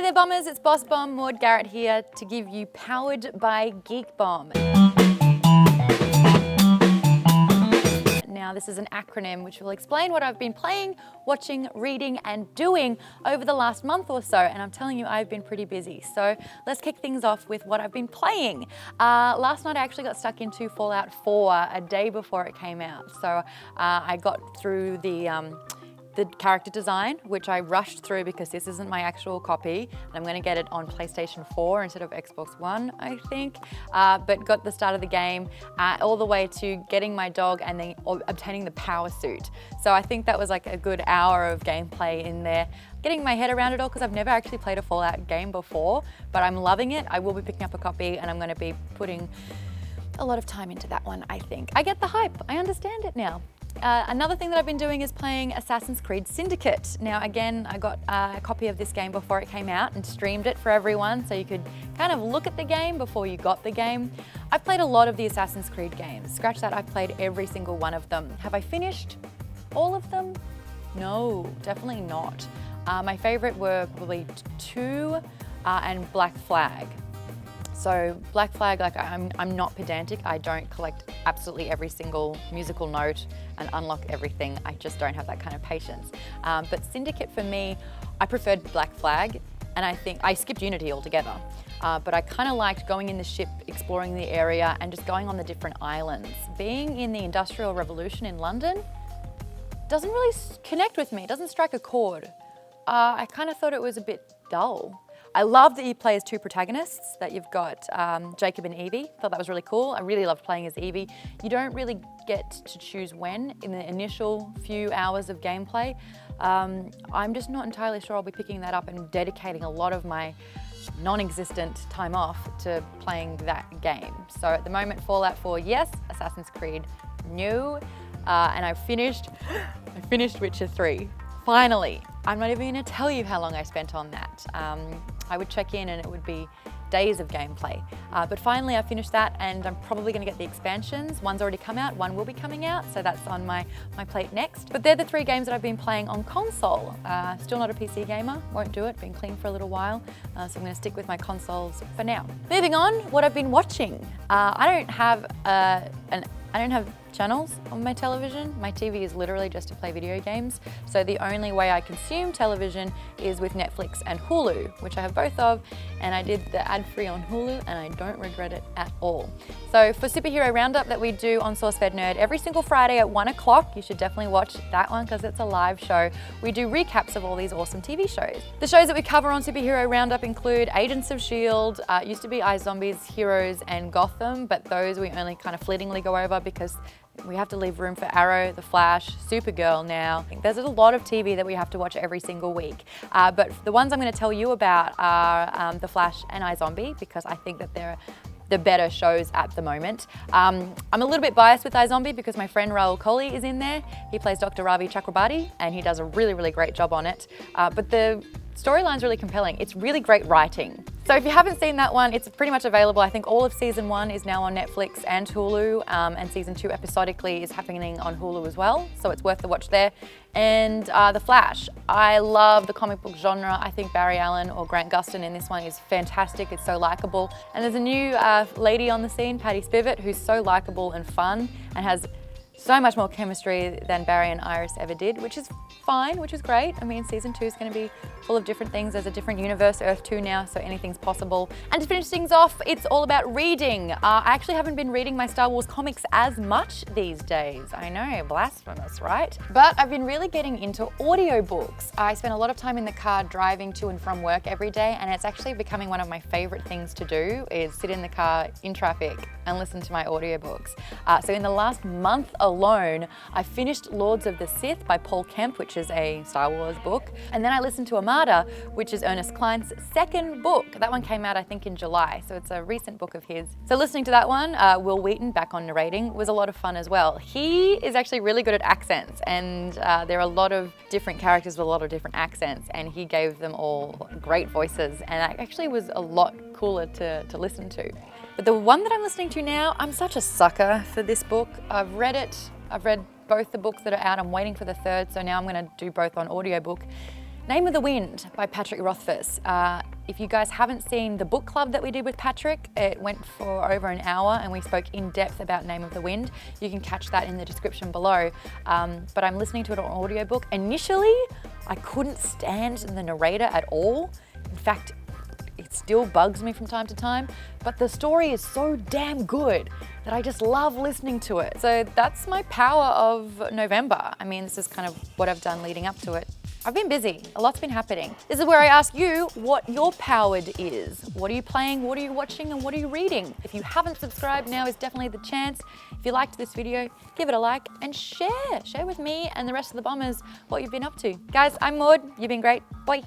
there Bombers, it's Boss Bomb Maude Garrett here to give you Powered by Geek Bomb. Now this is an acronym which will explain what I've been playing, watching, reading and doing over the last month or so, and I'm telling you I've been pretty busy. So let's kick things off with what I've been playing. Last night I actually got stuck into Fallout 4 a day before it came out. So I got through the character design, which I rushed through because this isn't my actual copy, and I'm going to get it on PlayStation 4 instead of Xbox One, I think. But got the start of the game all the way to getting my dog and then obtaining the power suit. So I think that was like a good hour of gameplay in there. Getting my head around it all because I've never actually played a Fallout game before, but I'm loving it. I will be picking up a copy and I'm going to be putting a lot of time into that one, I think. I get the hype. I understand it now. Another thing that I've been doing is playing Assassin's Creed Syndicate. Now again, I got a copy of this game before it came out and streamed it for everyone so you could kind of look at the game before you got the game. I've played a lot of the Assassin's Creed games. Scratch that, I've played every single one of them. Have I finished all of them? No, definitely not. My favorite were probably 2 and Black Flag. So Black Flag, like I'm not pedantic. I don't collect absolutely every single musical note and unlock everything. I just don't have that kind of patience. But Syndicate for me, I preferred Black Flag, and I think I skipped Unity altogether. But I kind of liked going in the ship, exploring the area and just going on the different islands. Being in the Industrial Revolution in London doesn't really connect with me, it doesn't strike a chord. I kind of thought it was a bit dull. I love that you play as 2 protagonists, that you've got Jacob and Evie. Thought that was really cool. I really loved playing as Evie. You don't really get to choose when in the initial few hours of gameplay. I'm just not entirely sure I'll be picking that up and dedicating a lot of my non-existent time off to playing that game. So at the moment, Fallout 4, yes. Assassin's Creed, no. And I finished Witcher 3. Finally. I'm not even going to tell you how long I spent on that. I would check in and it would be days of gameplay. But finally I finished that and I'm probably going to get the expansions. One's already come out, one will be coming out, so that's on my plate next. But they're the 3 games that I've been playing on console. Still not a PC gamer, won't do it, been clean for a little while. So I'm going to stick with my consoles for now. Moving on, what I've been watching. I don't have channels on my television. My TV is literally just to play video games. So the only way I consume television is with Netflix and Hulu, which I have both of, and I did the ad-free on Hulu and I don't regret it at all. So for Superhero Roundup that we do on SourceFed Nerd every single Friday at 1 o'clock, you should definitely watch that one because it's a live show. We do recaps of all these awesome TV shows. The shows that we cover on Superhero Roundup include Agents of S.H.I.E.L.D., used to be iZombies, Heroes and Gotham, but those we only kind of fleetingly go over because we have to leave room for Arrow, The Flash, Supergirl now. There's a lot of TV that we have to watch every single week. But the ones I'm going to tell you about are The Flash and iZombie because I think that they're the better shows at the moment. I'm a little bit biased with iZombie because my friend Rahul Kohli is in there. He plays Dr. Ravi Chakrabarti and he does a really, really great job on it. But the storyline's really compelling. It's really great writing. So if you haven't seen that one, it's pretty much available. I think all of season 1 is now on Netflix and Hulu, and season 2 episodically is happening on Hulu as well. So it's worth the watch there. And The Flash. I love the comic book genre. I think Barry Allen or Grant Gustin in this one is fantastic. It's so likable. And there's a new lady on the scene, Patty Spivot, who's so likable and fun and has so much more chemistry than Barry and Iris ever did, which is fine, which is great. I mean, season 2 is going to be full of different things. There's a different universe, Earth 2 now, so anything's possible. And to finish things off, it's all about reading. I actually haven't been reading my Star Wars comics as much these days. I know, blasphemous, right? But I've been really getting into audiobooks. I spend a lot of time in the car driving to and from work every day, and it's actually becoming one of my favorite things to do is sit in the car in traffic and listen to my audiobooks. So in the last month alone, I finished Lords of the Sith by Paul Kemp, which is a Star Wars book. And then I listened to Armada, which is Ernest Cline's second book. That one came out, I think, in July, so it's a recent book of his. So listening to that one, Will Wheaton back on narrating, was a lot of fun as well. He is actually really good at accents, and there are a lot of different characters with a lot of different accents, and he gave them all great voices, and it actually was a lot cooler to listen to. But the one that I'm listening to now, I'm such a sucker for this book. I've read it. I've read both the books that are out. I'm waiting for the third, so now I'm going to do both on audiobook. Name of the Wind by Patrick Rothfuss. If you guys haven't seen the book club that we did with Patrick, it went for over an hour and we spoke in depth about Name of the Wind. You can catch that in the description below. But I'm listening to it on audiobook. Initially, I couldn't stand the narrator at all. In fact, it still bugs me from time to time, but the story is so damn good that I just love listening to it. So that's my power of November. I mean, this is kind of what I've done leading up to it. I've been busy, a lot's been happening. This is where I ask you what your powered is. What are you playing, what are you watching, and what are you reading? If you haven't subscribed, now is definitely the chance. If you liked this video, give it a like and share. Share with me and the rest of the bombers what you've been up to. Guys, I'm Maude, you've been great, bye.